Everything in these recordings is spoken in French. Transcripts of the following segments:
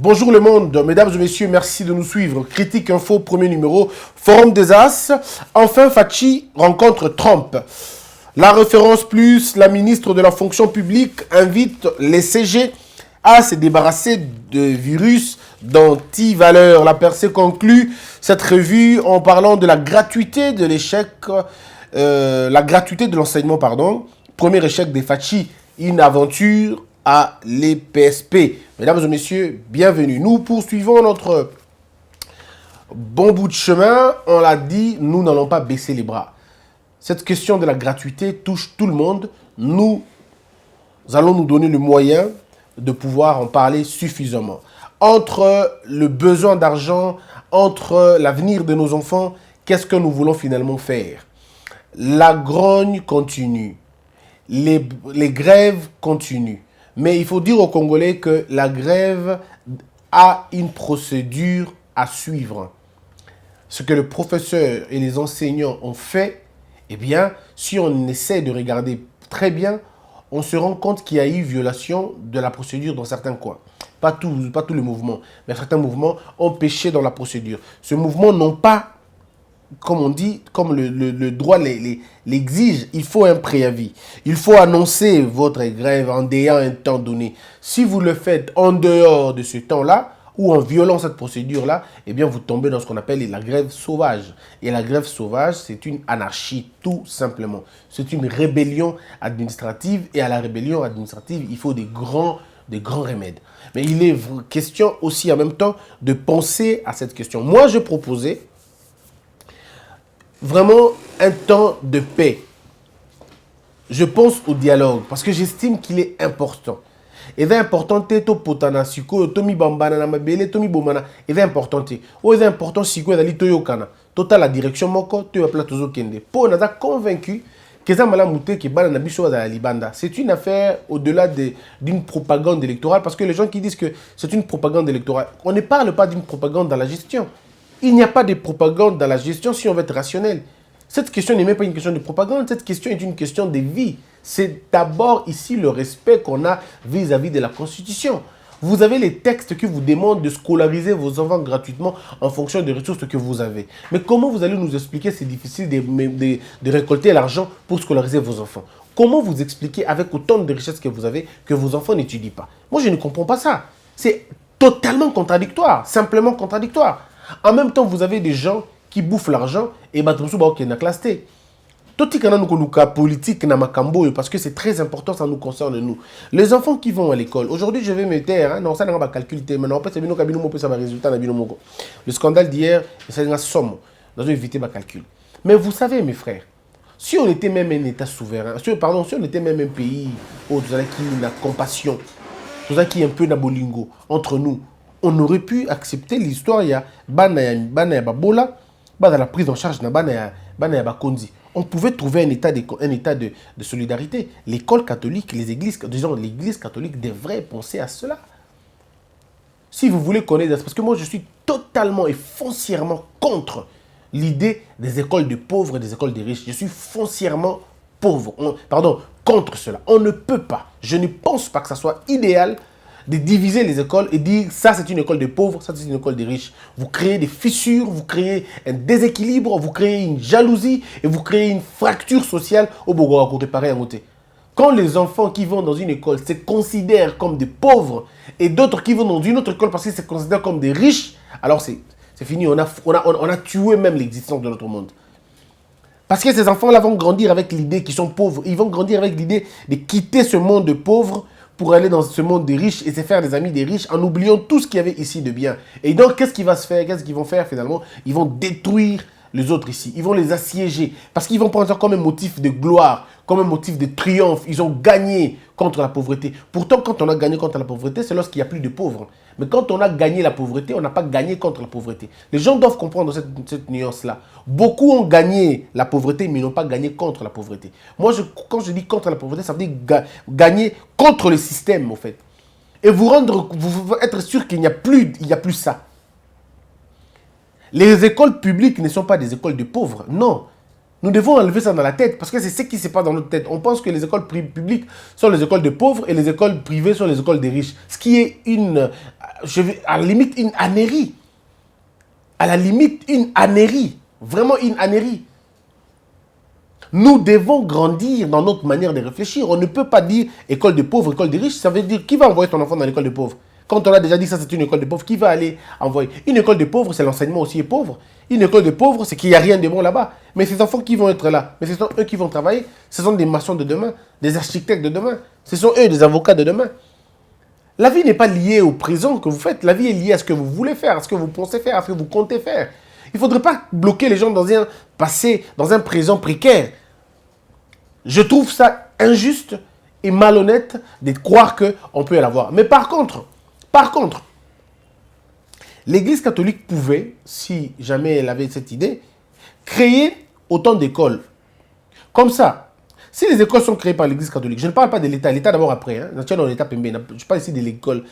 Bonjour le monde, mesdames et messieurs, merci de nous suivre. Critique Info, premier numéro, Forum des As. Enfin, Fachi rencontre Trump. La référence plus, la ministre de la fonction publique invite les CG à se débarrasser de virus d'antivaleurs. La percée conclut cette revue en parlant de la gratuité de l'échec, la gratuité de l'enseignement, pardon. Premier échec des Fachi, une aventure à l'EPSP. Mesdames et messieurs, bienvenue. Nous poursuivons notre bon bout de chemin. On l'a dit, nous n'allons pas baisser les bras. Cette question de la gratuité touche tout le monde. Nous allons nous donner le moyen de pouvoir en parler suffisamment. Entre le besoin d'argent, entre l'avenir de nos enfants, qu'est-ce que nous voulons finalement faire? La grogne continue. Les grèves continuent. Mais il faut dire aux Congolais que la grève a une procédure à suivre. Ce que le professeur et les enseignants ont fait, eh bien, si on essaie de regarder très bien, on se rend compte qu'il y a eu violation de la procédure dans certains coins. Pas tous les mouvements, mais certains mouvements ont péché dans la procédure. Ces mouvements n'ont pas, comme on dit, comme le droit l'exige, il faut un préavis. Il faut annoncer votre grève en ayant un temps donné. Si vous le faites en dehors de ce temps-là, ou en violant cette procédure-là, eh bien vous tombez dans ce qu'on appelle la grève sauvage. Et la grève sauvage, c'est une anarchie, tout simplement. C'est une rébellion administrative, et à la rébellion administrative, il faut des grands remèdes. Mais il est question aussi en même temps de penser à cette question. Moi, je proposais vraiment un temps de paix. Je pense au dialogue parce que j'estime qu'il est important. Il est important to potana siko tomi bambana na mabele tomi bomana. Il est important te. O est important siko dali to yokana. Total la direction moko to ya platozo kende. Po naza convaincu que ça mala muté que bana na biso za libanda. C'est une affaire au-delà d'une propagande électorale parce que les gens qui disent que c'est une propagande électorale, on ne parle pas d'une propagande dans la gestion. Il n'y a pas de propagande dans la gestion si on veut être rationnel. Cette question n'est même pas une question de propagande, cette question est une question de vie. C'est d'abord ici le respect qu'on a vis-à-vis de la Constitution. Vous avez les textes qui vous demandent de scolariser vos enfants gratuitement en fonction des ressources que vous avez. Mais comment vous allez nous expliquer que c'est difficile de récolter l'argent pour scolariser vos enfants? Comment vous expliquer avec autant de richesses que vous avez que vos enfants n'étudient pas? Moi, je ne comprends pas ça. C'est totalement contradictoire, simplement contradictoire. En même temps, vous avez des gens qui bouffent l'argent et batrusu ba okena classe T. Toti kana nuka politique na makambo parce que c'est très important, ça nous concerne nous. Les enfants qui vont à l'école. Aujourd'hui, je vais me taire, non ça n'a pas calculé maintenant peut-être bino kabino mo pesa ba résultat na bino moko. Le scandale d'hier, c'est une somme. Nous devons éviter ma calcul. Mais vous savez mes frères, si on était même un état souverain, si on était même un pays où tout ça qui n'a compassion, tout ça qui est un peu na bolingo entre nous, on aurait pu accepter l'histoire il y a bana babola dans la prise en charge na bana bakondi. On pouvait trouver un état de solidarité. L'école catholique, les églises, disons l'église catholique devrait penser à cela. Si vous voulez connaître, parce que moi je suis totalement et foncièrement contre l'idée des écoles de pauvres et des écoles de riches. Je suis foncièrement contre cela. On ne peut pas. Je ne pense pas que ça soit idéal de diviser les écoles et dire ça c'est une école de pauvres, ça c'est une école de riches. Vous créez des fissures, vous créez un déséquilibre, vous créez une jalousie et vous créez une fracture sociale au Bogoa pour réparer un côté. Quand les enfants qui vont dans une école se considèrent comme des pauvres et d'autres qui vont dans une autre école parce qu'ils se considèrent comme des riches, alors c'est fini, on a tué même l'existence de notre monde. Parce que ces enfants-là vont grandir avec l'idée qu'ils sont pauvres. Ils vont grandir avec l'idée de quitter ce monde de pauvres pour aller dans ce monde des riches et se faire des amis des riches en oubliant tout ce qu'il y avait ici de bien. Et donc, qu'est-ce qui va se faire? Qu'est-ce qu'ils vont faire finalement? Ils vont détruire les autres ici. Ils vont les assiéger parce qu'ils vont prendre ça comme un motif de gloire, comme un motif de triomphe. Ils ont gagné contre la pauvreté. Pourtant, quand on a gagné contre la pauvreté, c'est lorsqu'il n'y a plus de pauvres. Mais quand on a gagné la pauvreté, on n'a pas gagné contre la pauvreté. Les gens doivent comprendre cette nuance-là. Beaucoup ont gagné la pauvreté, mais ils n'ont pas gagné contre la pauvreté. Moi, quand je dis contre la pauvreté, ça veut dire gagner contre le système, en fait. Et vous être sûr qu'il n'y a plus ça. Les écoles publiques ne sont pas des écoles de pauvres, non. Nous devons enlever ça dans la tête parce que c'est ce qui se passe dans notre tête. On pense que les écoles publiques sont les écoles de pauvres et les écoles privées sont les écoles des riches. Ce qui est à la limite, une ânerie. À la limite, une ânerie. Vraiment une ânerie. Nous devons grandir dans notre manière de réfléchir. On ne peut pas dire école de pauvres, école de riches. Ça veut dire qui va envoyer ton enfant dans l'école de pauvres? Quand on a déjà dit ça, c'est une école de pauvres, qui va aller envoyer? Une école de pauvres, c'est l'enseignement aussi est pauvre. Une école de pauvres, c'est qu'il n'y a rien de bon là-bas. Mais ces enfants qui vont être là, mais ce sont eux qui vont travailler. Ce sont des maçons de demain, des architectes de demain. Ce sont eux des avocats de demain. La vie n'est pas liée au présent que vous faites. La vie est liée à ce que vous voulez faire, à ce que vous pensez faire, à ce que vous comptez faire. Il ne faudrait pas bloquer les gens dans un passé, dans un présent précaire. Je trouve ça injuste et malhonnête de croire qu'on peut l'avoir. Mais par contre, l'Église catholique pouvait, si jamais elle avait cette idée, créer autant d'écoles. Comme ça, si les écoles sont créées par l'Église catholique, je ne parle pas de l'État, l'État d'abord après, hein, je parle ici de l'école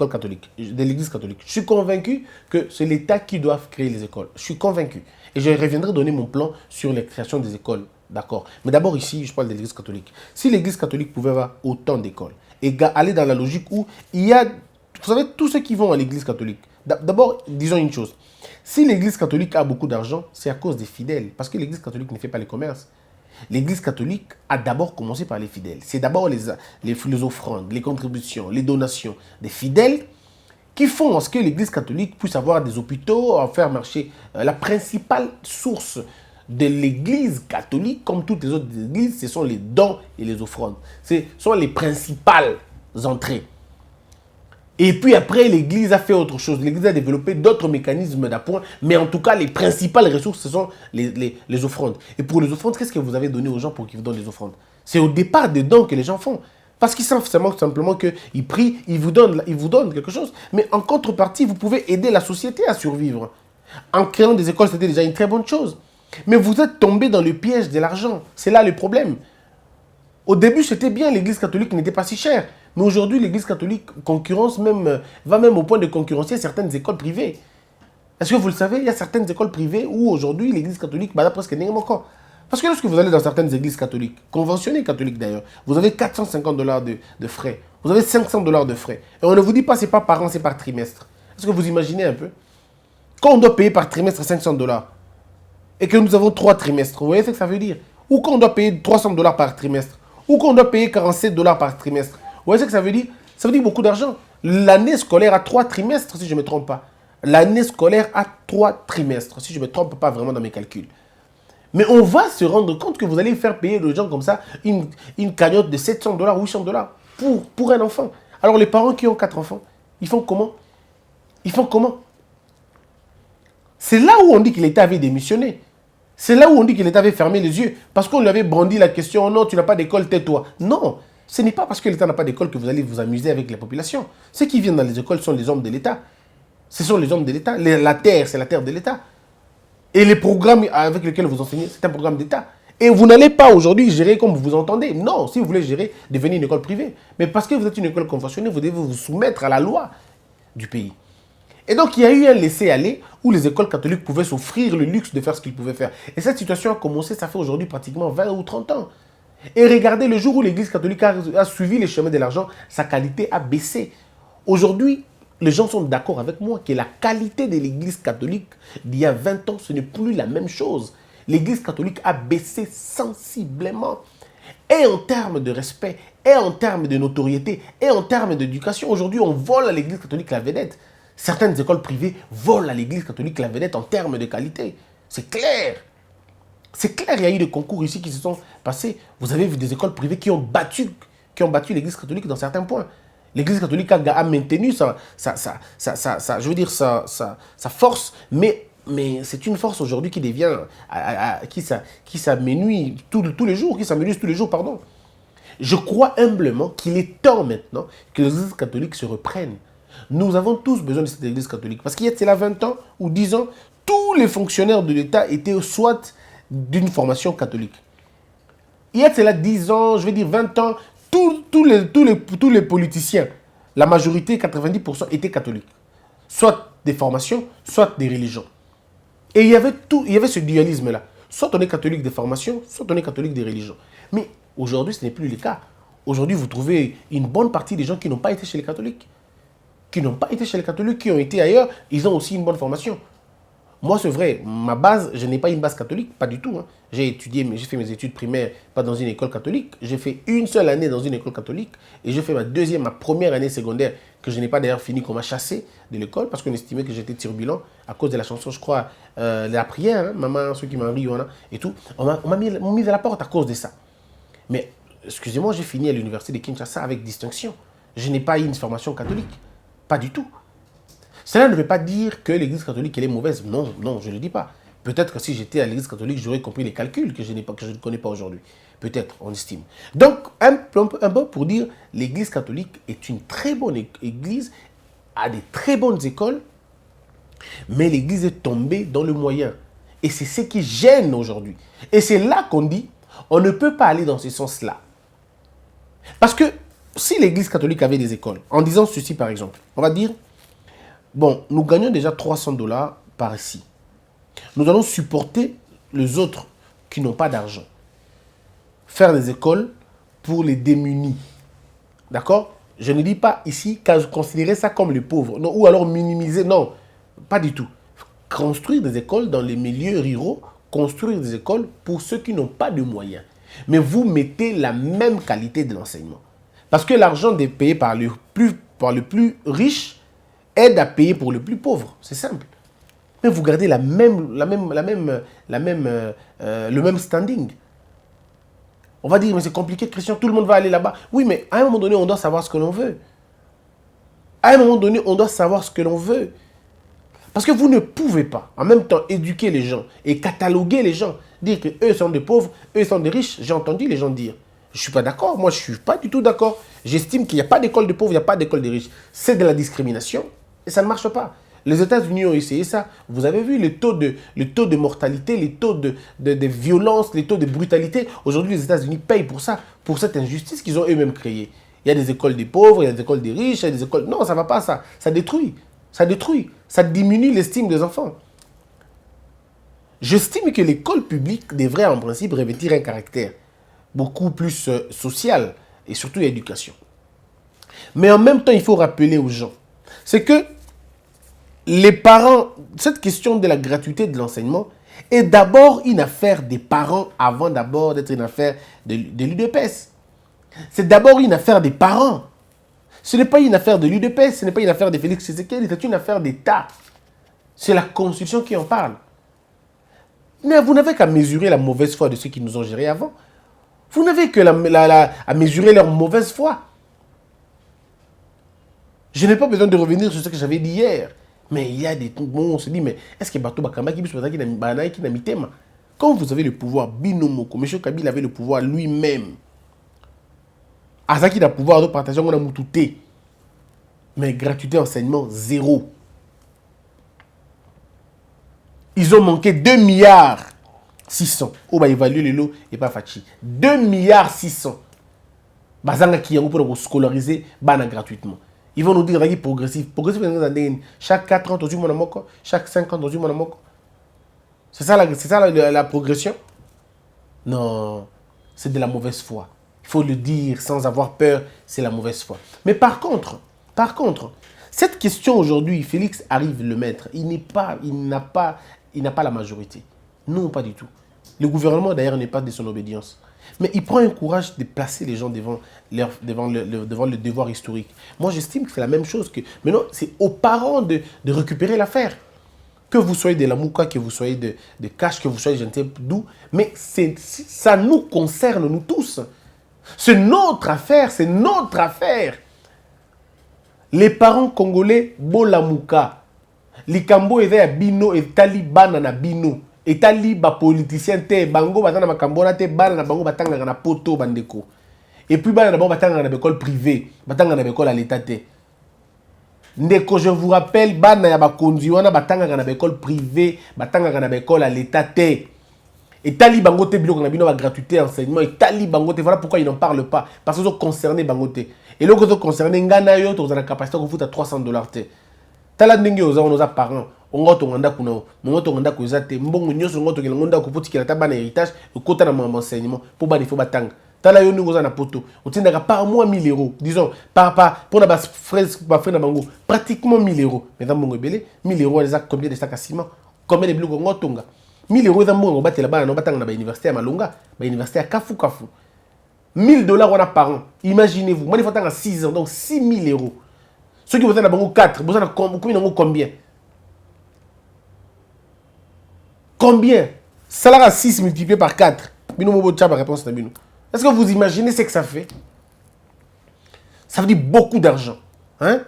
catholique, de l'Église catholique. Je suis convaincu que c'est l'État qui doit créer les écoles. Je suis convaincu. Et je reviendrai donner mon plan sur la création des écoles. D'accord. Mais d'abord ici, je parle de l'Église catholique. Si l'Église catholique pouvait avoir autant d'écoles et aller dans la logique où il y a, vous savez, tous ceux qui vont à l'Église catholique. D'abord, disons une chose. Si l'Église catholique a beaucoup d'argent, c'est à cause des fidèles. Parce que l'Église catholique ne fait pas les commerces. L'Église catholique a d'abord commencé par les fidèles. C'est d'abord les offrandes, les contributions, les donations des fidèles qui font en ce que l'Église catholique puisse avoir des hôpitaux, en faire marcher. La principale source de l'Église catholique, comme toutes les autres églises, ce sont les dons et les offrandes. Ce sont les principales entrées. Et puis après, l'Église a fait autre chose. L'Église a développé d'autres mécanismes d'appoint. Mais en tout cas, les principales ressources, ce sont les offrandes. Et pour les offrandes, qu'est-ce que vous avez donné aux gens pour qu'ils vous donnent des offrandes? C'est au départ des dons que les gens font. Parce qu'ils savent simplement qu'ils prient, ils vous donnent quelque chose. Mais en contrepartie, vous pouvez aider la société à survivre. En créant des écoles, c'était déjà une très bonne chose. Mais vous êtes tombé dans le piège de l'argent. C'est là le problème. Au début, c'était bien, l'Église catholique n'était pas si chère. Mais aujourd'hui, l'Église catholique va même au point de concurrencer certaines écoles privées. Est-ce que vous le savez? Il y a certaines écoles privées où aujourd'hui, l'Église catholique va presque n'est encore. Parce que lorsque vous allez dans certaines églises catholiques, conventionnées catholiques d'ailleurs, vous avez 450 $ de frais. Vous avez 500 $ de frais. Et on ne vous dit pas c'est pas par an, c'est par trimestre. Est-ce que vous imaginez un peu? Quand on doit payer par trimestre 500 $ et que nous avons 3 trimestres, vous voyez ce que ça veut dire? Ou qu'on doit payer 300 $ par trimestre, ou qu'on doit payer 47 $ par trimestre. Vous voyez ce que ça veut dire? Ça veut dire beaucoup d'argent. L'année scolaire a 3 trimestres, si je ne me trompe pas. L'année scolaire a 3 trimestres, si je ne me trompe pas vraiment dans mes calculs. Mais on va se rendre compte que vous allez faire payer aux gens comme ça une cagnotte de 700 $, 800 $ pour un enfant. Alors les parents qui ont 4 enfants, ils font comment? Ils font comment? C'est là où on dit que l'État avait démissionné. C'est là où on dit que l'État avait fermé les yeux. Parce qu'on lui avait brandi la question, oh non, tu n'as pas d'école, tais-toi. Non, ce n'est pas parce que l'État n'a pas d'école que vous allez vous amuser avec la population. Ceux qui viennent dans les écoles sont les hommes de l'État. Ce sont les hommes de l'État. La terre, c'est la terre de l'État. Et les programmes avec lesquels vous enseignez, c'est un programme d'État. Et vous n'allez pas aujourd'hui gérer comme vous entendez. Non, si vous voulez gérer, devenez une école privée. Mais parce que vous êtes une école conventionnée, vous devez vous soumettre à la loi du pays. Et donc, il y a eu un laisser-aller où les écoles catholiques pouvaient s'offrir le luxe de faire ce qu'ils pouvaient faire. Et cette situation a commencé, ça fait aujourd'hui pratiquement 20 ou 30 ans. Et regardez, le jour où l'Église catholique a suivi les chemins de l'argent, sa qualité a baissé. Aujourd'hui, les gens sont d'accord avec moi que la qualité de l'Église catholique d'il y a 20 ans, ce n'est plus la même chose. L'Église catholique a baissé sensiblement. Et en termes de respect, et en termes de notoriété, et en termes d'éducation. Aujourd'hui, on vole à l'Église catholique la vedette. Certaines écoles privées volent à l'Église catholique la vedette en termes de qualité. C'est clair. C'est clair, il y a eu des concours ici qui se sont passés. Vous avez vu des écoles privées qui ont battu l'Église catholique dans certains points. L'Église catholique a maintenu sa force, mais c'est une force aujourd'hui qui devient, qui s'amenuise tous les jours, pardon. Je crois humblement qu'il est temps maintenant que l'Église catholique se reprenne. Nous avons tous besoin de cette Église catholique. Parce qu'il y a cela 20 ans ou 10 ans, tous les fonctionnaires de l'État étaient soit d'une formation catholique. Il y a cela 10 ans, je vais dire 20 ans, tous les politiciens, la majorité, 90%, étaient catholiques. Soit des formations, soit des religions. Et il y avait ce dualisme-là. Soit on est catholique des formations, soit on est catholique des religions. Mais aujourd'hui, ce n'est plus le cas. Aujourd'hui, vous trouvez une bonne partie des gens qui n'ont pas été chez les catholiques. qui n'ont pas été chez les catholiques, qui ont été ailleurs, ils ont aussi une bonne formation. Moi, c'est vrai, ma base, je n'ai pas une base catholique, pas du tout. Hein. J'ai étudié, j'ai fait mes études primaires, pas dans une école catholique. J'ai fait une seule année dans une école catholique et j'ai fait ma première année secondaire, que je n'ai pas d'ailleurs fini, qu'on m'a chassé de l'école parce qu'on estimait que j'étais turbulent à cause de la chanson, je crois, la prière, hein, maman, ceux qui m'ont ri, et tout. On m'a mis à la porte à cause de ça. Mais, excusez-moi, j'ai fini à l'université de Kinshasa avec distinction. Je n'ai pas eu une formation catholique, pas du tout. Cela ne veut pas dire que l'Église catholique elle est mauvaise. Non, non, je ne le dis pas. Peut-être que si j'étais à l'Église catholique, j'aurais compris les calculs que je ne connais pas aujourd'hui. Peut-être, on estime. Donc, un peu pour dire, l'Église catholique est une très bonne Église, a des très bonnes écoles, mais l'Église est tombée dans le moyen. Et c'est ce qui gêne aujourd'hui. Et c'est là qu'on dit, on ne peut pas aller dans ce sens-là. Parce que si l'Église catholique avait des écoles, en disant ceci par exemple, on va dire, bon, nous gagnons déjà 300 $ par ici. Nous allons supporter les autres qui n'ont pas d'argent. Faire des écoles pour les démunis. D'accord? Je ne dis pas ici considérer ça comme les pauvres. Non, ou alors minimiser. Non, pas du tout. Construire des écoles dans les milieux ruraux, construire des écoles pour ceux qui n'ont pas de moyens. Mais vous mettez la même qualité de l'enseignement. Parce que l'argent payé par le plus riche aide à payer pour le plus pauvre. C'est simple. Mais vous gardez le même standing. On va dire, mais c'est compliqué, Christian, tout le monde va aller là-bas. Oui, mais à un moment donné, on doit savoir ce que l'on veut. À un moment donné, on doit savoir ce que l'on veut. Parce que vous ne pouvez pas, en même temps, éduquer les gens et cataloguer les gens. Dire qu'eux sont des pauvres, eux sont des riches. J'ai entendu les gens dire. Je ne suis pas d'accord. Moi, je ne suis pas du tout d'accord. J'estime qu'il n'y a pas d'école de pauvres, il n'y a pas d'école de riches. C'est de la discrimination et ça ne marche pas. Les États-Unis ont essayé ça. Vous avez vu le taux de mortalité, les taux de violence, les taux de brutalité. Aujourd'hui, les États-Unis payent pour ça, pour cette injustice qu'ils ont eux-mêmes créée. Il y a des écoles des pauvres, il y a des écoles des riches, il y a des écoles... Non, ça ne va pas ça. Ça détruit. Ça détruit. Ça diminue l'estime des enfants. J'estime que l'école publique devrait en principe revêtir un caractère beaucoup plus social et surtout éducation. Mais en même temps, il faut rappeler aux gens, c'est que les parents, cette question de la gratuité de l'enseignement est d'abord une affaire des parents avant d'abord d'être une affaire de l'UDPS. C'est d'abord une affaire des parents. Ce n'est pas une affaire de l'UDPS, ce n'est pas une affaire de Félix Tshisekedi, c'est une affaire d'État. C'est la Constitution qui en parle. Mais vous n'avez qu'à mesurer la mauvaise foi de ceux qui nous ont gérés avant. Vous n'avez que à mesurer leur mauvaise foi. Je n'ai pas besoin de revenir sur ce que j'avais dit hier. Mais il y a des trucs, bon, on se dit, mais est-ce que Bato Bakamba qui n'a mis thème? Quand vous avez le pouvoir, Binomoko, M. Kabila avait le pouvoir lui-même. Azaki a le pouvoir de partager, on a moutouté. Mais gratuité, enseignement, zéro. Ils ont manqué 2 milliards 600. On va évaluer le lot et pas Fachi. 2 milliards 600. Bazanga qui est pour scolariser, bana gratuitement. Ils vont nous dire que progressif. Progressif, chaque 4 ans, chaque 5 ans, c'est ça la progression? Non, c'est de la mauvaise foi. Il faut le dire sans avoir peur, c'est la mauvaise foi. Mais par contre, cette question aujourd'hui, Félix arrive le mettre. Il n'a pas la majorité. Non, pas du tout. Le gouvernement d'ailleurs n'est pas de son obédience. Mais il prend un courage de placer les gens devant le devoir historique. Moi, j'estime que c'est la même chose que... Maintenant, c'est aux parents de récupérer l'affaire. Que vous soyez de la Mouka, que vous soyez de Cash, que vous soyez de je ne sais d'où. Mais ça nous concerne, nous tous. C'est notre affaire, c'est notre affaire. Les parents congolais, Bolamouka. Likambo eza ya bino etali bana na bino. Etali ba politicien te bango batana makambo na te bana na bango batanga na poto bandeko. Et puis bana na bango batanga na école privée, batanga na école à l'état te. Ndeko, je vous rappelle bana ya bakonzi wana batanga na école privée, batanga na école à l'état te. Etali bango te biloko na bino ba gratuité enseignement, etali bango te, voilà pourquoi ils n'en parlent pas parce qu'ils sont concernés bango te. Et le côté concerné ngana yo to za la capacité de foutre à 300 $ te. Tala ndenge oza nos parents ongo to nganda kuna mongo to nganda ko ezate mbongo nyoso ngoto ke nganda ko potikela ta bana héritage ekota na enseignement pour ba defo batanga Tala yo nous na poto. On tient par mois 1000 euros. Disons, pour la frais na bango, pratiquement 1000 euros. Mais dans mon belé, 1000 euros, les combien de sacs à ciment? Combien de blocs en tonga? 1000 euros dans mon battre là-bas, on battre dans la université à Malunga, la université à Kafu. $1000 on a par an. Imaginez-vous, moi, il faut 6 ans, donc 6000 euros. Ceux qui vous avez dans 4, vous avez combien? Combien? Salaire à 6 multiplié par 4. Réponse. Est-ce que vous imaginez ce que ça fait? Ça veut dire beaucoup d'argent. Hein?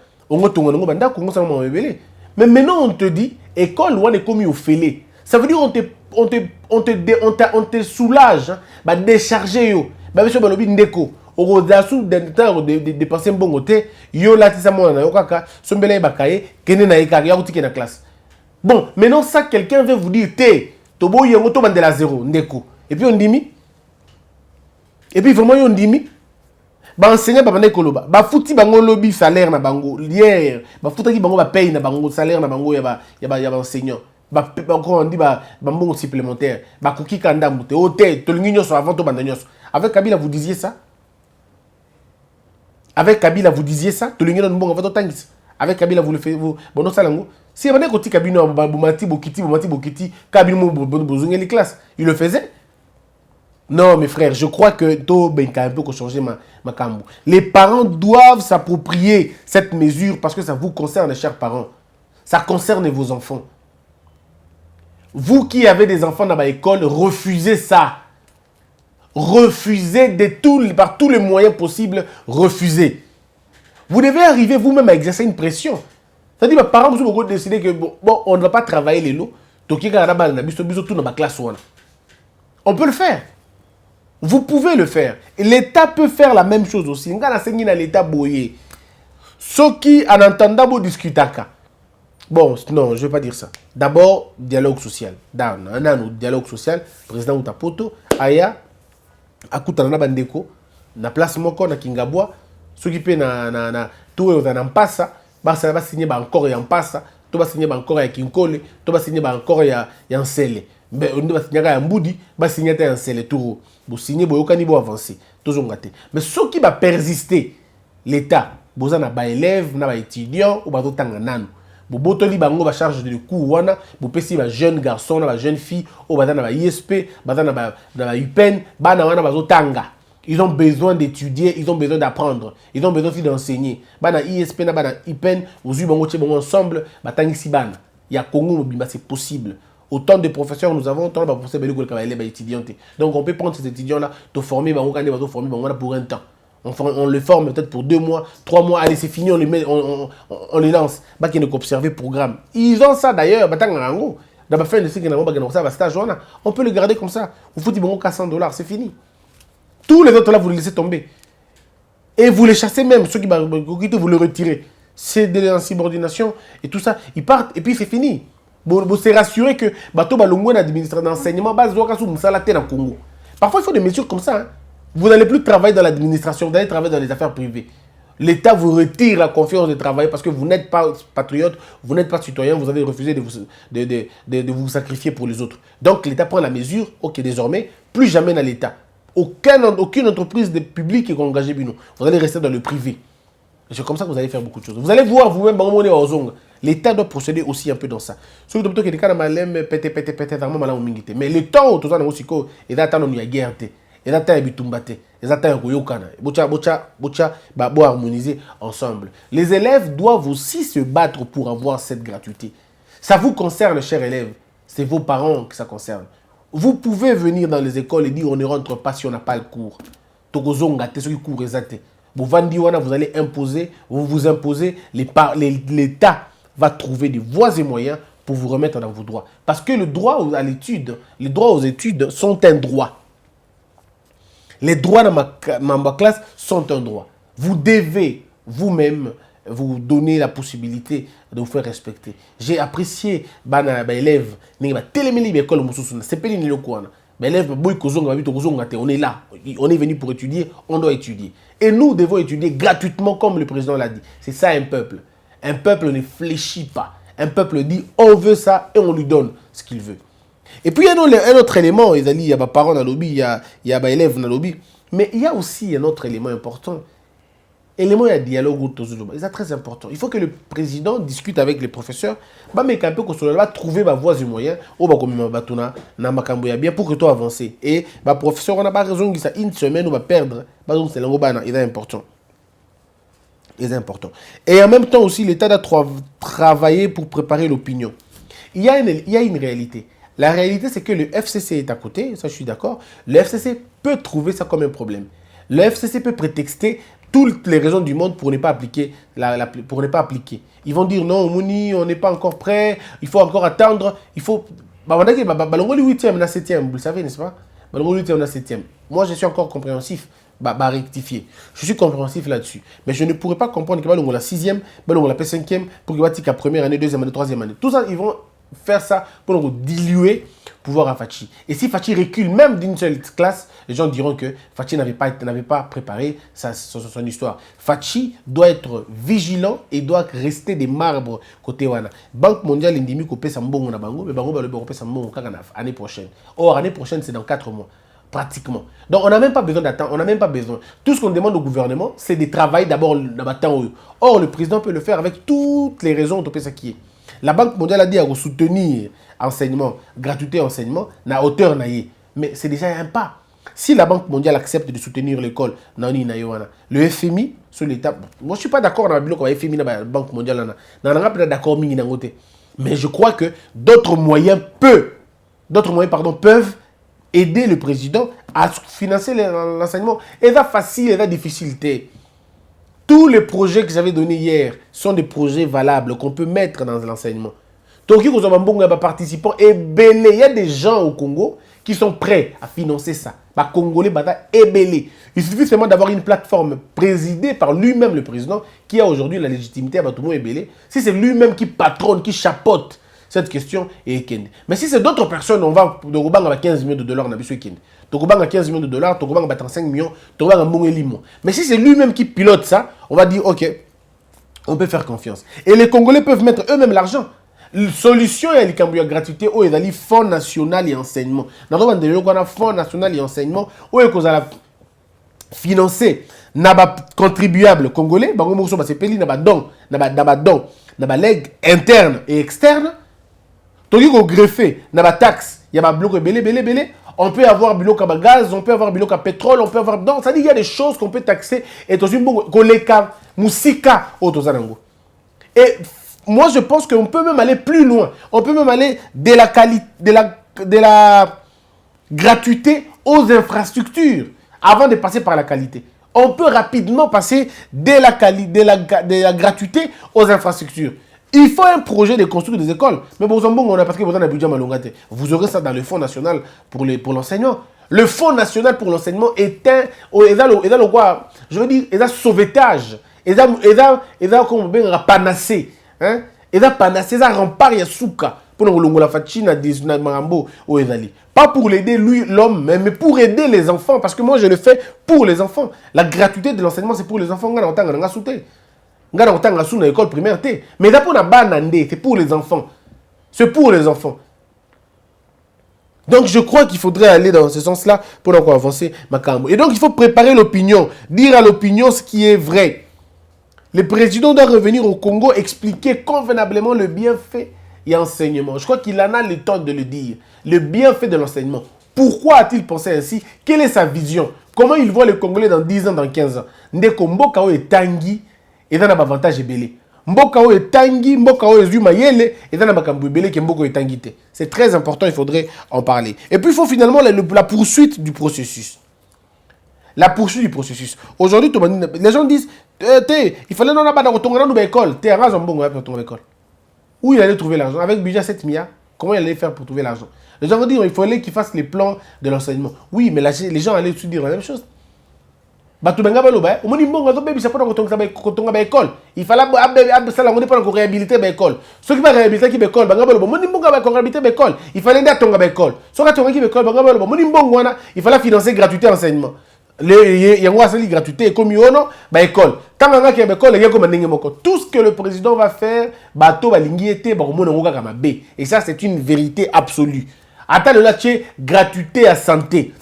Mais maintenant, on te dit, école, on est commis au fêlé. Ça veut dire on te soulage, hein? Décharger. Monsieur Balobi Ndeko. Au dépenser un bon côté, yo là, classe. Bon, maintenant, ça, quelqu'un veut vous dire, Tobo yongo to bandela zéro, Ndeko. Et puis on dit mi. Et puis vraiment on dit mi. Ba enseignant ba bande koloba. Ba fouti bango lobby salaire na bango. Hier, ba foutaki bango ba paye na bango salaire na bango ya ba enseignant. Ba on dit ba mbongo supplémentaire. Ba kuki kanda mute. Hôtel, to lingi nyoso avant to banda nyoso. Avec Kabila vous disiez ça? Avec Kabila vous disiez ça? To lingi non mbongo avant to tangis. Avec Kabila vous le faites vous bon ça lango. Si on a côté Kabila bomati bokiti Kabila bozongé les classes, il le faisait. Non mes frères, je crois que to benka un peu qu'on changer ma cambo. Les parents doivent s'approprier cette mesure parce que ça vous concerne chers parents. Ça concerne vos enfants. Vous qui avez des enfants dans l'école, refusez ça. Refusez par tous les moyens possibles, refusez. Vous devez arriver vous-même à exercer une pression. C'est-à-dire que mes parents ont décidé que bon, on ne va pas travailler les lots. On peut le faire. Vous pouvez le faire. L'État peut faire la même chose aussi. L'État boyé. Ce qui, en entendant, discuter. Bon, non, je ne vais pas dire ça. D'abord, dialogue social. Dialogue social. Président Utapoto, Aya, Akutana Bandeko, na place Moko, na Kingabwa, ce qui peut na tout en passa. Ça va signer encore en passa, tu vas signer encore à Kinkole, tu vas signer encore à Yansele. Mais on va signer à Mboudi, va signer à Yansele tout. Vous signez, vous avez avancer. Toujours gâté. Mais ce qui va persister, l'État, vous avez des élèves, des étudiants, ou des gens vous botoli bango ba charge de cours wana, vous pesi ba jeune garçon, ba jeune fille, ou ba na ISP, ba na UPEN, ba na wana bazotanga. Ils ont besoin d'étudier, ils ont besoin d'apprendre, ils ont besoin aussi d'enseigner. Bana ISP na bana IPEN, vous avez bon ensemble, batangisi bana. Il y a Congo c'est possible. Autant de professeurs nous avons, autant de professeurs étudiants. Donc on peut prendre ces étudiants là, te former, pour un temps. On les forme peut-être pour 2 mois, 3 mois, allez c'est fini, on les lance. Bah qui ne observer le programme. Ils ont ça d'ailleurs, batangango. Dans la fin de cycle, on peut le garder comme ça. Vous foutez bon $400, c'est fini. Tous les autres là, vous les laissez tomber. Et vous les chassez même, ceux qui vous les retirez. C'est de l'insubordination et tout ça. Ils partent et puis c'est fini. Vous serez rassuré que bateau balongo d'administration d'enseignement base doit kasou musalate dans Congo. Parfois il faut des mesures comme ça. Hein. Vous n'allez plus travailler dans l'administration, vous allez travailler dans les affaires privées. L'État vous retire la confiance de travailler parce que vous n'êtes pas patriote, vous n'êtes pas citoyen, vous avez refusé de vous sacrifier pour les autres. Donc l'État prend la mesure, ok désormais, plus jamais dans l'État. Aucune entreprise publique est engagée, vous allez rester dans le privé. C'est comme ça que vous allez faire beaucoup de choses. Vous allez voir vous-même, l'État doit procéder aussi un peu dans ça. Mais le temps où tout ça, il y a une guerre, il y a une harmoniser ensemble. Les élèves doivent aussi se battre pour avoir cette gratuité. Ça vous concerne, chers élèves. C'est vos parents que ça concerne. Vous pouvez venir dans les écoles et dire on ne rentre pas si on n'a pas le cours. Vous allez imposer, vous imposez, l'État va trouver des voies et moyens pour vous remettre dans vos droits. Parce que le droit à l'étude, les droits aux études sont un droit. Les droits dans ma classe sont un droit. Vous devez vous-même vous donner la possibilité de vous faire respecter. J'ai apprécié les élèves, on est là, on est venu pour étudier, on doit étudier. Et nous devons étudier gratuitement comme le président l'a dit. C'est ça un peuple. Un peuple ne fléchit pas. Un peuple dit on veut ça et on lui donne ce qu'il veut. Et puis il y a un autre élément, il y a des parents dans le lobby, il y a des élèves dans le lobby. Mais il y a aussi un autre élément important. Élément de dialogue autour c'est très important. Il faut que le président discute avec les professeurs, mais qu'un peu va trouver ma voie du moyen, ou va comme batuna na makambo ya bien pour que toi avancer. Et ma professeur on n'a pas raison que ça une semaine on va perdre. Donc c'est l'angobana, il est important. Il est important. Et en même temps aussi l'État doit travailler pour préparer l'opinion. Il y a une réalité. La réalité c'est que le FCC est à côté, ça je suis d'accord. Le FCC peut trouver ça comme un problème. Le FCC peut prétexter toutes les raisons du monde pour ne pas appliquer. Pour ne pas appliquer. Ils vont dire non, Mouni, on n'est pas encore prêt, il faut encore attendre, il faut... Balongoli 8e, 7e, vous le savez, n'est-ce pas? Balongoli 8e, 7e. Moi, je suis encore compréhensif, rectifier. Je suis compréhensif là-dessus. Mais je ne pourrais pas comprendre que Balongoli la 6e, Balongoli la 5e, pour qu'il y ait la première année, deuxième année, troisième année. Tout ça, ils vont faire ça pour diluer le pouvoir à Fachi. Et si Fachi recule même d'une seule classe, les gens diront que Fachi n'avait pas préparé son histoire. Fachi doit être vigilant et doit rester des marbres côté Wana. Banque mondiale indimi kopé sambongo na bango, mais bango ba le kopé sambongo l'année prochaine. Or l'année prochaine c'est dans 4 mois. Pratiquement. Donc on n'a même pas besoin d'attendre, on n'a même pas besoin. Tout ce qu'on demande au gouvernement, c'est de travailler d'abord dans le temps. Or le président peut le faire avec toutes les raisons de ça qui est. La Banque mondiale a dit à soutenir enseignement, gratuité enseignement, na hauteur naïe. Mais c'est déjà un pas. Si la Banque mondiale accepte de soutenir l'école, le FMI, sur l'État, moi je ne suis pas d'accord avec le FMI, la Banque mondiale, je ne suis pas d'accord. Mais je crois que d'autres moyens peuvent aider le président à financer l'enseignement. Et ça facile, et ça difficulté. Tous les projets que j'avais donnés hier sont des projets valables qu'on peut mettre dans l'enseignement. Donc, il y a des participants et il y a des gens au Congo qui sont prêts à financer ça. Les Congolais et belé. Il suffit seulement d'avoir une plateforme présidée par lui-même le président qui a aujourd'hui la légitimité à Batoumo et belé. Si c'est lui-même qui patronne, qui chapeaute cette question, mais si c'est d'autres personnes, on va à 15 millions de dollars, on a besoin de 15 millions de dollars, on va 35 millions, on va mais si c'est lui-même qui pilote ça, on va dire, ok, on peut faire confiance. Et les Congolais peuvent mettre eux-mêmes l'argent. La solution est la gratuité, où il y a le Fonds national et enseignement. Dans le Fonds national et enseignement, où il y a financer les contribuables congolais, c'est payé dans les legs internes et externes. Donc, il greffer dans la taxe, il y a bloc belé. On peut avoir bloc à gaz, on peut avoir bloc à pétrole, on peut avoir... Donc, ça dit qu'il y a des choses qu'on peut taxer et tout koleka, musika, autozanango. Et moi, je pense qu'on peut même aller plus loin. On peut même aller de la qualité, de la gratuité aux infrastructures avant de passer par la qualité. On peut rapidement passer de la gratuité aux infrastructures. Il faut un projet de construire des écoles. Mais bon, on a parce que vous avez un budget malongate. Vous aurez ça dans le Fonds national pour l'enseignement. Le Fonds national pour l'enseignement est un, je veux dire, est un sauvetage. Est un comme un panacée. Hein? Est un panacée, un rempart yasuka pour nous la fachina na marambo ou ezali. Pas pour l'aider lui l'homme, mais pour aider les enfants parce que moi je le fais pour les enfants. La gratuité de l'enseignement c'est pour les enfants. L'école primaire, mais c'est pour les enfants. C'est pour les enfants. Donc je crois qu'il faudrait aller dans ce sens-là pour encore avancer Makambo. Et donc il faut préparer l'opinion, dire à l'opinion ce qui est vrai. Le président doit revenir au Congo, expliquer convenablement le bienfait et l'enseignement. Je crois qu'il en a le temps de le dire. Le bienfait de l'enseignement. Pourquoi a-t-il pensé ainsi? Quelle est sa vision? Comment il voit les Congolais dans 10 ans, dans 15 ans? Ndeko Mboka est tangi. Et dans l'avantage belé. Mboka o etangi, mboka o ezuma yele, et dans l'avantage belé qui mboka etangi te. C'est très important, il faudrait en parler. Et puis il faut finalement la poursuite du processus. La poursuite du processus. Aujourd'hui, les gens disent, il fallait non avoir dans l'école. T'es raison bon pour l'école. Où il allait trouver l'argent? Avec budget 7 milliards, comment il allait faire pour trouver l'argent? Les gens vont dire, il fallait qu'il fasse les plans de l'enseignement. Oui, mais les gens allaient se dire la même chose. Il fallait réhabiliter l'école. Ceux qui vont réhabiliter l'école, il fallait aider à ton école. Il fallait financer gratuité enseignement. Il y a une gratuité comme l'école. Tout ce que le président va faire, et ça c'est une vérité absolue. Attends, gratuité à santé.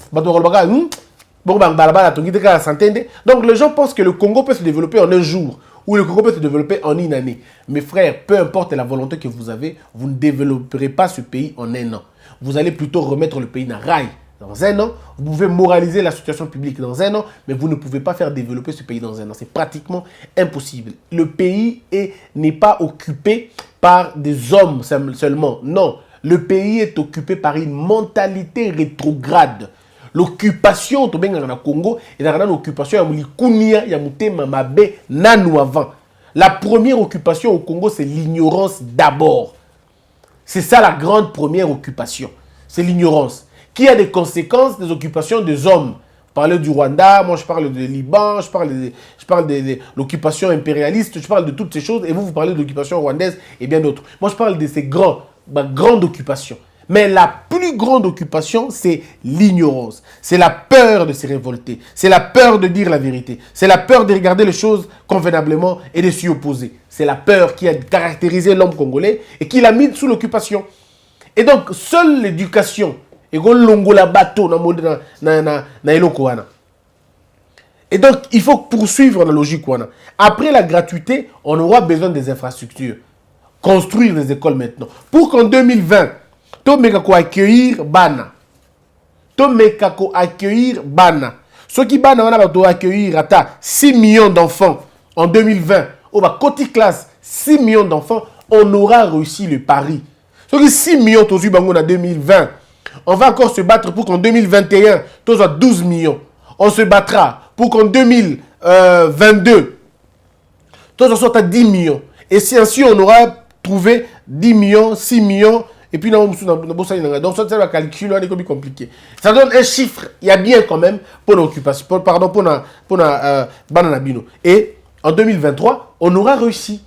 Bon, donc les gens pensent que le Congo peut se développer en un jour, ou le Congo peut se développer en une année. Mes frères, peu importe la volonté que vous avez, vous ne développerez pas ce pays en un an. Vous allez plutôt remettre le pays dans rail dans un an. Vous pouvez moraliser la situation publique dans un an, mais vous ne pouvez pas faire développer ce pays dans un an. C'est pratiquement impossible. Le pays n'est pas occupé par des hommes seulement. Non, le pays est occupé par une mentalité rétrograde. L'occupation au Congo est une occupation avant. La première occupation au Congo, c'est l'ignorance d'abord. C'est ça la grande première occupation. C'est l'ignorance. Qui a des conséquences des occupations des hommes. Je parle du Rwanda, moi je parle du Liban, je parle de l'occupation impérialiste, je parle de toutes ces choses, et vous parlez de l'occupation rwandaise et bien d'autres. Moi je parle de ces grandes occupations. Mais la plus grande occupation, c'est l'ignorance. C'est la peur de se révolter. C'est la peur de dire la vérité. C'est la peur de regarder les choses convenablement et de s'y opposer. C'est la peur qui a caractérisé l'homme congolais et qui l'a mis sous l'occupation. Et donc, seule l'éducation, et donc, il faut poursuivre la logique. Après la gratuité, on aura besoin des infrastructures. Construire des écoles maintenant. Pour qu'en 2020, Tomekako accueillir Bana. Tomekako accueillir Bana. Ceux qui Bana vont accueillir 6 millions d'enfants en 2020. Au bas côté classe, 6 millions d'enfants, on aura réussi le pari. Ceux qui 6 millions en 2020, on va encore se battre pour qu'en 2021, tous à 12 millions. On se battra pour qu'en 2022, tous soit à 10 millions. Et si ainsi on aura trouvé 10 millions, 6 millions, et puis, donc, ça, c'est un calcul compliqué. Ça donne un chiffre, il y a bien quand même, pour l'occupation, pardon, pour Bananabino. Et en 2023, on aura réussi.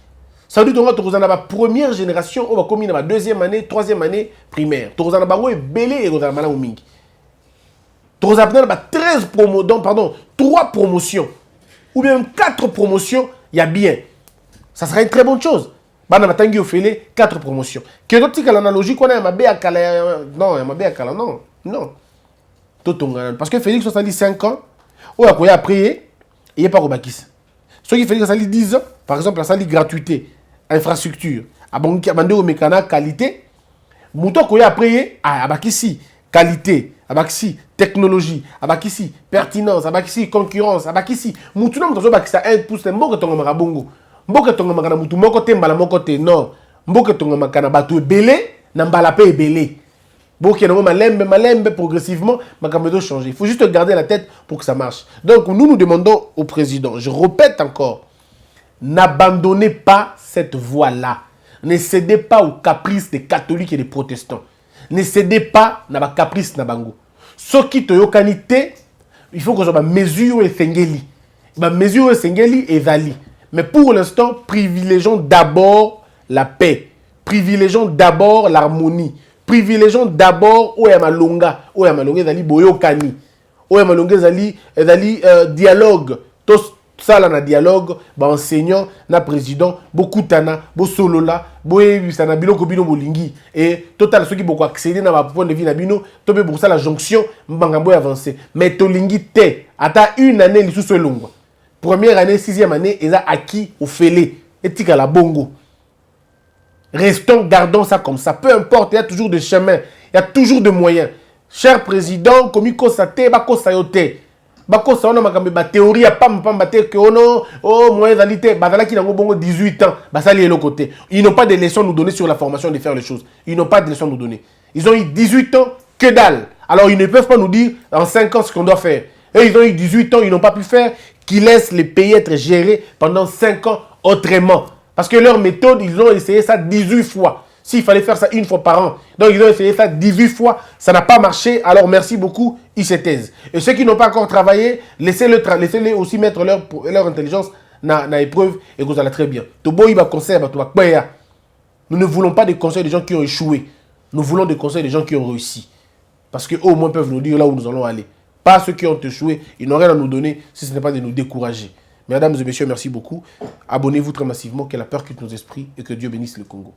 Ça veut dire que nous avons la première génération, on va communiquer la deuxième année, troisième année primaire. Nous avons belé et nous avons mingi. Nous avons 13 promotions, pardon, 3 promotions, ou bien 4 promotions, il y a bien. Ça sera une très bonne chose. Bana matangi ofele 4 promotions. Que d'autres que l'analogie qu'on a mabé à Kala non, mabé à Kala non. Non. Parce que Félix 75 ans, ou a prié, il n'est pas au bakis. Ceux qui Félix 10 ans, par exemple, la salle gratuité, infrastructure, abandé au mécana qualité, mouton qu'on a prié, abakisi, qualité, abakisi, technologie, abakisi, pertinence, abakisi, concurrence, abakisi, mouton on a bakisa 1 pouce, moko tonga marabongo. Mboka tonga makana mutu moko te mbala moko te non. Mboka tonga makana batu ebele na mbala pe ebele. Boki na malembe progressivement makamba doit changer. Il faut juste garder la tête pour que ça marche. Donc nous demandons au président, je répète encore, n'abandonnez pas cette voie-là. Ne cédez pas aux caprices des catholiques et des protestants. Ne cédez pas na ba caprice na bango. Soki toyokani te, il faut que ça ba mesure et sengeli. Ba mesure et sengeli et vali. Mais pour l'instant, privilégions d'abord la paix. Privilégions d'abord l'harmonie. Privilégions d'abord Oyamalonga. Oyamalonga zali boyokani. Oyamalonga zali dialogue. Tout ça là na dialogue, ba enseignant, na président, beaucoup tana, bo solola, boye sana biloko bino bolingi et total ceux qui beaucoup accéder na ba point de vue na bino, to be pour ça la jonction mbangambo avancer. Mais to lingi te ata une année li sous longue. Première année, 6e année, ils ont acquis au fêlé. Et tika la bongo. Restons, gardons ça comme ça. Peu importe, il y a toujours des chemins. Il y a toujours des moyens. Cher président, comme il constate, bako sayote. Bako sayote, ma théorie, pas que moyen d'alité, bazala qui n'a pas 18 ans, basali est l'autre côté. Ils n'ont pas de leçons à nous donner sur la formation de faire les choses. Ils n'ont pas de leçons à nous donner. Ils ont eu 18 ans, que dalle. Alors ils ne peuvent pas nous dire en 5 ans ce qu'on doit faire. Et ils ont eu 18 ans, ils n'ont pas pu faire, qui laissent les pays être gérés pendant 5 ans autrement. Parce que leur méthode, ils ont essayé ça 18 fois. S'il fallait faire ça une fois par an. Donc ils ont essayé ça 18 fois. Ça n'a pas marché. Alors merci beaucoup, ils se taisent. Et ceux qui n'ont pas encore travaillé, laissez-les aussi mettre leur intelligence dans l'épreuve et vous allez très bien. Nous ne voulons pas des conseils des gens qui ont échoué. Nous voulons des conseils des gens qui ont réussi. Parce qu'eux au moins peuvent nous dire là où nous allons aller. Pas ceux qui ont échoué, ils n'ont rien à nous donner si ce n'est pas de nous décourager. Mesdames et messieurs, merci beaucoup. Abonnez-vous très massivement, que la peur quitte nos esprits et que Dieu bénisse le Congo.